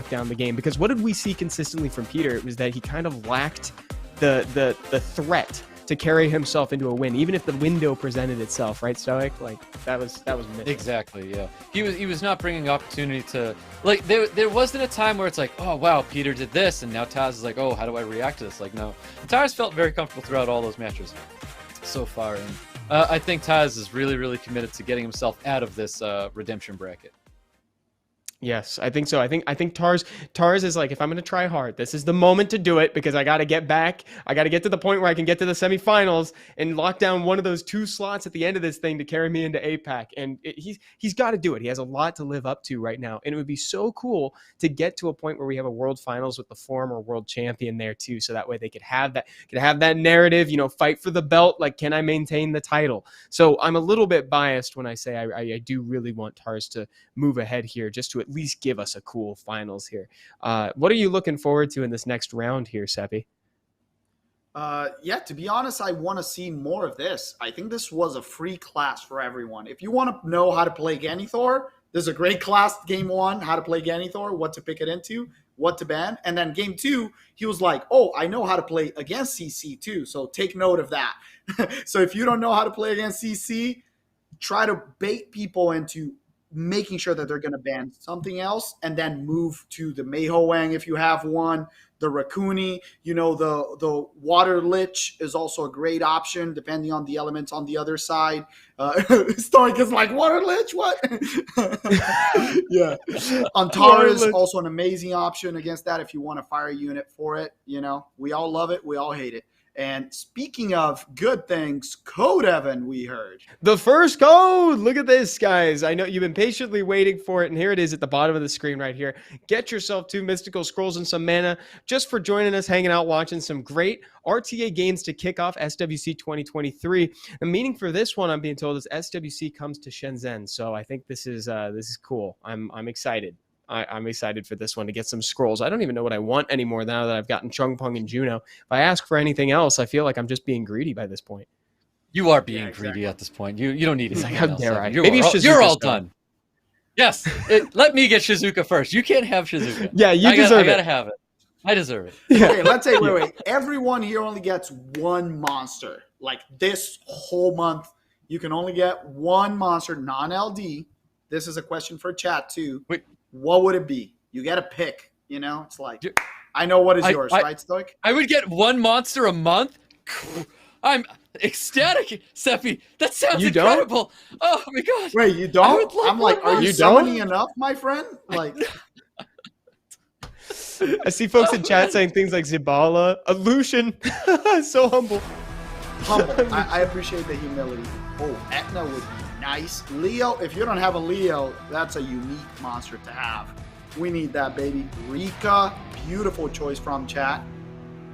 lock down the game. Because what did we see consistently from Peter? It was that he kind of lacked the threat to carry himself into a win, even if the window presented itself, right, Stoic? Like that was missing. Exactly, yeah. He was not bringing opportunity to, like, there wasn't a time where it's like, oh wow, Peter did this, and now Taz is like, oh, how do I react to this? Like, no, Taz felt very comfortable throughout all those matches so far, and I think Taz is really, really committed to getting himself out of this redemption bracket. Yes, I think so. I think Tars is like, if I'm going to try hard, this is the moment to do it, because I got to get back. I got to get to the point where I can get to the semifinals and lock down one of those 2 slots at the end of this thing to carry me into APAC. And he's got to do it. He has a lot to live up to right now. And it would be so cool to get to a point where we have a world finals with the former world champion there too. So that way they could have that narrative, fight for the belt. Like, can I maintain the title? So I'm a little bit biased when I say I do really want Tars to move ahead here, just to at least give us a cool finals here. What are you looking forward to in this next round here, Seppi? Yeah, to be honest, I want to see more of this. I think this was a free class for everyone. If you want to know how to play Ganithor, there's a great class, game 1, how to play Ganithor, what to pick it into, what to ban. And then game 2, he was like, oh, I know how to play against CC too, so take note of that. So if you don't know how to play against CC, try to bait people into making sure that they're going to ban something else, and then move to the Meihoang if you have one, the Rakuni, the Water Lich is also a great option depending on the elements on the other side. Stoic is like, Water Lich, what? Yeah. Antara is also an amazing option against that if you want to fire a unit for it. We all love it, we all hate it. And speaking of good things, code, Evan, we heard. The first code! Look at this, guys. I know you've been patiently waiting for it, and here it is at the bottom of the screen right here. Get yourself 2 mystical scrolls and some mana just for joining us, hanging out, watching some great RTA games to kick off SWC 2023. The meaning for this one, I'm being told, is SWC comes to Shenzhen. So I think this is cool. I'm excited. I'm excited for this one to get some scrolls. I don't even know what I want anymore now that I've gotten Chungpung and Juno. If I ask for anything else, I feel like I'm just being greedy by this point. You are being greedy at this point. You don't need anything else. How dare I? You're all done. Yes. Let me get Shizuka first. You can't have Shizuka. Yeah, you deserve it. I gotta have it. I deserve it. Okay, let's say, wait. Everyone here only gets 1 monster. Like, this whole month, you can only get 1 monster, non-LD. This is a question for chat, too. Wait. What would it be? You got to pick, It's like, I know what is yours, right, Stoic? I would get 1 monster a month? I'm ecstatic, Seppi. That sounds incredible. Oh, my God. Wait, you don't? I'm like, are you summoning enough, my friend? Like, I see folks in chat saying things like Zibala, a Lucian. So humble. I appreciate the humility. Oh, Etna would be nice. Leo, if you don't have a Leo, that's a unique monster to have. We need that, baby. Rika, beautiful choice from chat.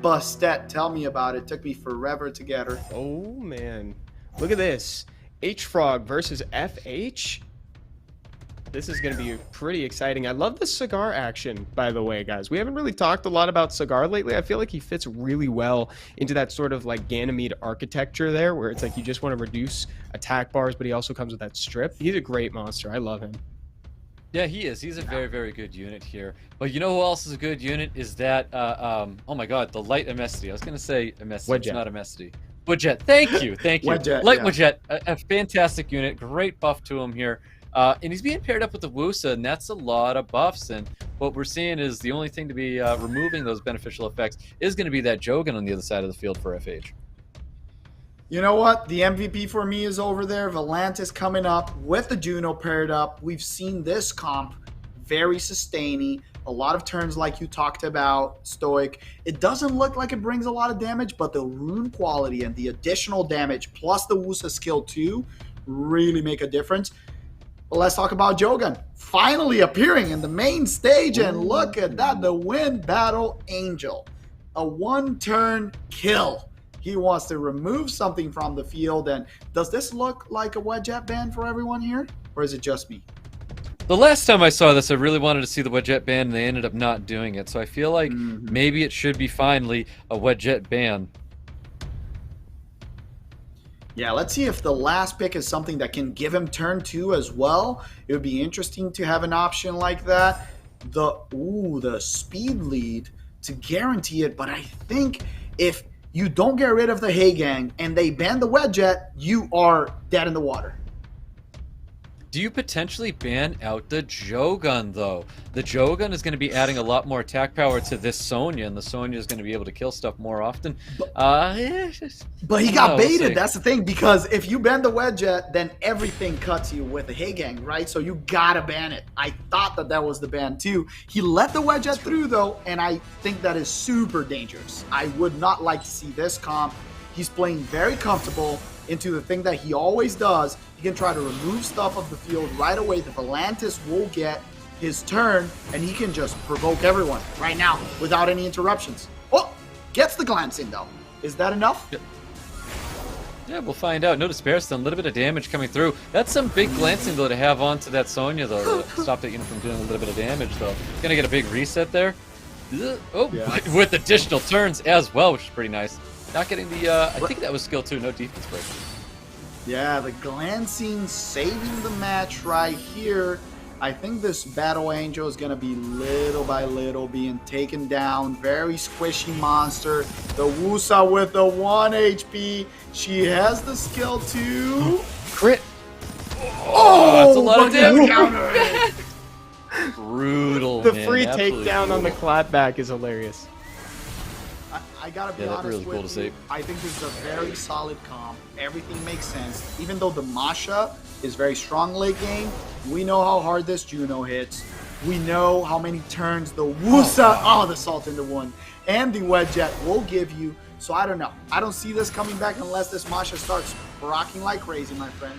Bastet, tell me about it. Took me forever to get her. Oh, man. Look at this. H.FROG versus FH. This is going to be pretty exciting. I love the Cigar action, by the way, guys. We haven't really talked a lot about Cigar lately. I feel like he fits really well into that sort of like Ganymede architecture there, where it's like you just want to reduce attack bars, but he also comes with that strip. He's a great monster. I love him. Yeah, he is. He's a very, very good unit here. But you know who else is a good unit? Is that, oh my God, the Light Amnesty. I was going to say Amnesty. It's not Amnesty. Wedjet. Thank you. Thank you. Wedjet, Light Wedjet. A fantastic unit. Great buff to him here. And he's being paired up with the Wusa, and that's a lot of buffs. And what we're seeing is the only thing to be removing those beneficial effects is going to be that Jogan on the other side of the field for FH. You know what? The MVP for me is over there. Volantis coming up with the Juno paired up. We've seen this comp very sustaining. A lot of turns like you talked about, Stoic. It doesn't look like it brings a lot of damage, but the rune quality and the additional damage plus the Wusa skill too really make a difference. But let's talk about Jogan finally appearing in the main stage, and look at that, the Wind Battle Angel. A 1-turn kill. He wants to remove something from the field, and does this look like a Wedjet ban for everyone here, or is it just me? The last time I saw this, I really wanted to see the Wedjet ban, and they ended up not doing it, so I feel like maybe it should be finally a Wedjet ban. Yeah, let's see if the last pick is something that can give him turn 2 as well. It would be interesting to have an option like that. the speed lead to guarantee it. But I think if you don't get rid of the Heigang and they ban the Wedjet, you are dead in the water. Do you potentially ban out the Jogun, though? The Jogun is going to be adding a lot more attack power to this Sonya, and the Sonya is going to be able to kill stuff more often. But he got baited. That's the thing, because if you ban the Wedjet, then everything cuts you with the Heigang, right? So you gotta ban it. I thought that was the ban too. He let the Wedjet through, though, and I think that is super dangerous. I would not like to see this comp. He's playing very comfortable into the thing that he always does. He can try to remove stuff off the field right away. The Volantis will get his turn, and he can just provoke everyone right now without any interruptions. Oh, gets the glancing though. Is that enough? Yeah, we'll find out. No despair stun, a little bit of damage coming through. That's some big glancing though to have onto that Sonya though. Stop that unit from doing a little bit of damage though. Gonna get a big reset there. Oh, yeah. With additional turns as well, which is pretty nice. Not getting the, I think that was skill 2, no defense break. Yeah, the glancing saving the match right here. I think this Battle Angel is going to be little by little being taken down. Very squishy monster. The Wusa with the 1 HP. She has the skill 2. Crit. Oh, that's a lot of damage. Counter. Brutal, The man, free absolutely takedown brutal. on the clapback is hilarious. I gotta be honest really cool with to you. see. I think this is a very solid comp. Everything makes sense. Even though the Masha is very strong late game, we know how hard this Juno hits. We know how many turns the Wusa, the Salt in the One, and the Wedjet will give you. So I don't know. I don't see this coming back unless this Masha starts rocking like crazy, my friend.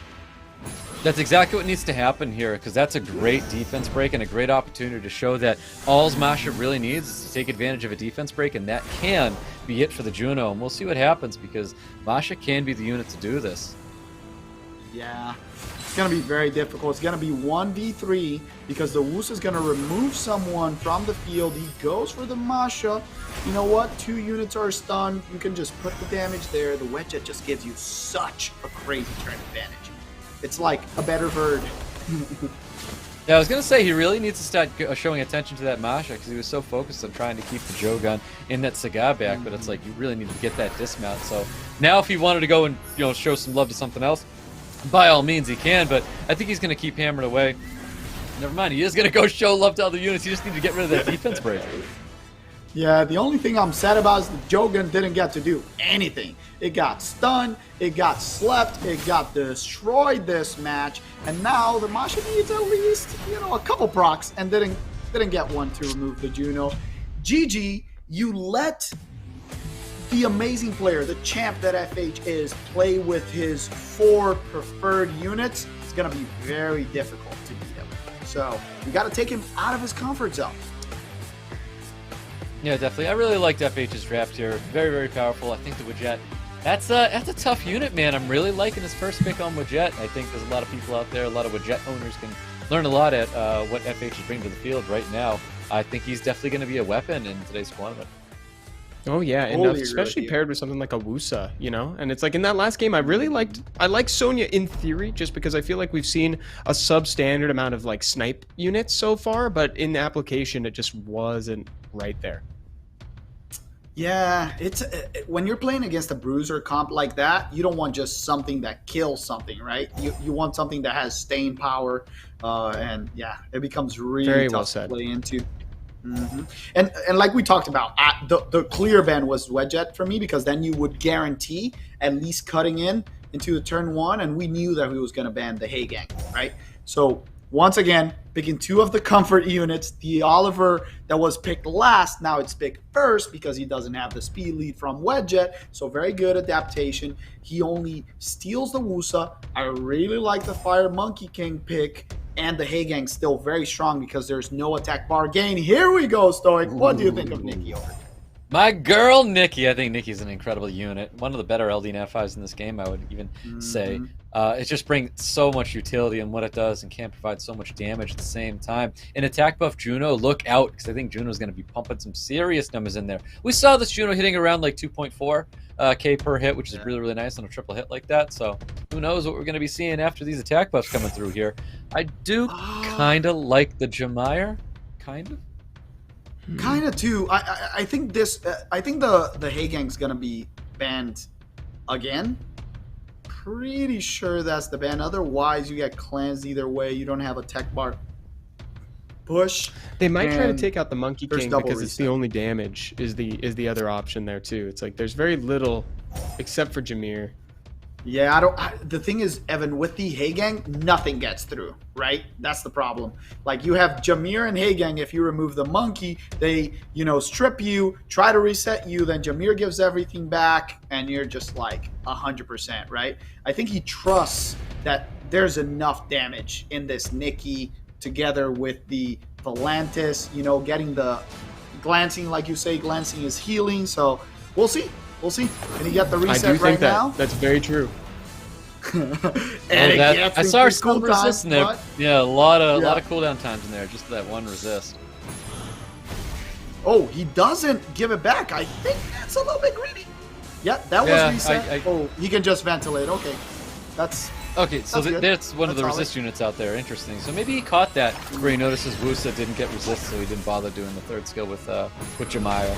That's exactly what needs to happen here, because that's a great defense break and a great opportunity to show that all Masha really needs is to take advantage of a defense break, and that can be it for the Juno. And we'll see what happens, because Masha can be the unit to do this. Yeah, it's going to be very difficult. It's going to be 1v3 because the Wusa is going to remove someone from the field. He goes for the Masha. You know what? 2 units are stunned. You can just put the damage there. The Wedjet just gives you such a crazy turn advantage. It's like a better bird. Yeah, I was going to say, he really needs to start showing attention to that Masha, because he was so focused on trying to keep the Jogun in that Saga back, but it's like, you really need to get that dismount. So now if he wanted to go and, you know, show some love to something else, by all means he can, but I think he's going to keep hammering away. Never mind, he is going to go show love to other units. He just needs to get rid of that defense break. Yeah, the only thing I'm sad about is the Jogun didn't get to do anything. It got stunned, it got slept, it got destroyed this match, and now the Masha needs at least, you know, a couple procs and didn't get one to remove the Juno. GG, you let the amazing player, the champ that FH is, play with his 4 preferred units. It's going to be very difficult to beat him. So you got to take him out of his comfort zone. Yeah, definitely. I really liked FH's draft here. Very, very powerful. I think the Widget, that's a tough unit, man. I'm really liking his first pick on Widget. I think there's a lot of people out there, a lot of Widget owners can learn a lot at what FH is bringing to the field right now. I think he's definitely going to be a weapon in today's tournament. Oh yeah, and especially paired with something like a Wusa, you know? And it's like in that last game, I like Sonya in theory, just because I feel like we've seen a substandard amount of like snipe units so far, but in the application, it just wasn't right there. Yeah, it's when you're playing against a bruiser comp like that, you don't want just something that kills something, right? You want something that has staying power, and yeah, it becomes really tough to play into. Mm-hmm. And like we talked about, the clear ban was Wedjet for me, because then you would guarantee at least cutting into the turn 1, and we knew that he was going to ban the Heigang, right? So once again, picking 2 of the comfort units. The Oliver that was picked last, now it's picked first because he doesn't have the speed lead from Wedjet. So very good adaptation. He only steals the Wusa. I really like the Fire Monkey King pick. And the Heigang still very strong because there's no attack bar gain. Here we go, Stoic. What do you think of Nikki over? My girl, Nikki. I think Nikki's an incredible unit. One of the better LD Nat 5s in this game, I would even say. It just brings so much utility in what it does and can provide so much damage at the same time. In attack buff Juno, look out, because I think Juno's going to be pumping some serious numbers in there. We saw this Juno hitting around like 2.4 K per hit, which is really, really nice on a triple hit like that. So who knows what we're going to be seeing after these attack buffs coming through here. I do kind of like the Jamire. kind of. Kind of too. I think this. I think the Haegang's gonna be banned again. Pretty sure that's the ban. Otherwise, you get cleansed either way. You don't have a tech bar push. They might try to and take out the Monkey there's King double because it's the reset. only damage is the other option there too. It's like there's very little except for Jameer. Yeah, the thing is, Evan, with the Haegang, nothing gets through, right? That's the problem. Like, you have Jameer and Haegang. If you remove the monkey, they, strip you, try to reset you, then Jameer gives everything back, and you're just like 100%, right? I think he trusts that there's enough damage in this Nikki together with the Volantis, getting the glancing, like you say, glancing is healing, so we'll see. We'll see. Can he get the I reset do think right that now? that's very true. And it gets I him saw her for skill cooldown, resist in there. but- Yeah, a lot of Yeah. cooldown times in there, just that one resist. Oh, he doesn't give it back. I think that's a little bit greedy. Yeah, that Yeah, was reset. Oh, he can just ventilate. Okay. That's Okay, so That's good. that's one of the That's resist units out there. Interesting. So maybe he caught that where he notices Wusa didn't get resist, so he didn't bother doing the third skill with Jemaya.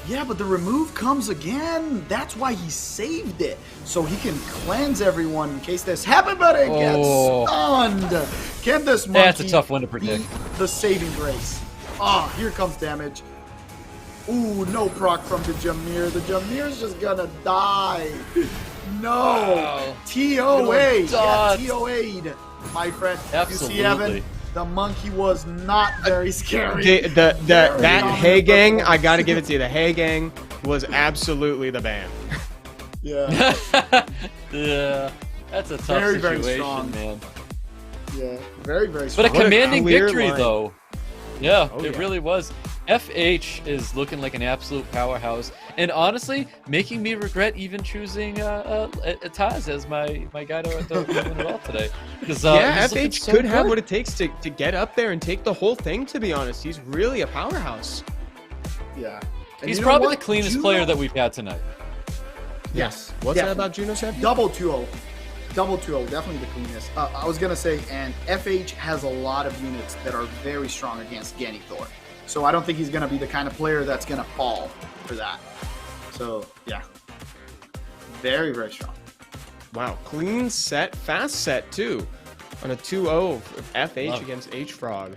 yeah, but the remove comes again. That's why he saved it. So he can cleanse everyone in case this happens, but it Oh. gets stunned. Can this monkey That's a tough one to predict. beat the saving grace? Ah, here comes damage. Ooh, no proc from the Jameer. The Jameer's just gonna die. No. Wow. TOA. Little Yeah, dots. TOA'd, my friend. Absolutely. You see, Evan? The monkey was not very scary. That Very Haegang, dominant I gotta give it to you. The Haegang was absolutely the ban. Yeah. Yeah, that's a tough Very, very situation, strong. man. Yeah. Very, very But a strong. What a commanding clear victory, line. though. Yeah, Oh, it yeah. really was. FH is looking like an absolute powerhouse, and honestly, making me regret even choosing Taz as my guy to win it all today. Because Yeah, he's looking FH so could have good. what it takes to get up there and take the whole thing, to be honest. He's really a powerhouse. Yeah. And He's you know probably what? the cleanest Juno- player that we've had tonight. Yes. What's that definitely. about Juno Champion? Double 2-0. Double 2-0. Definitely the cleanest. I was going to say, and FH has a lot of units that are very strong against Ganithor. So I don't think he's going to be the kind of player that's going to fall for that. So, yeah. Very, very strong. Wow, clean set, fast set too, on a 2-0 FH Love it. against H.FROG.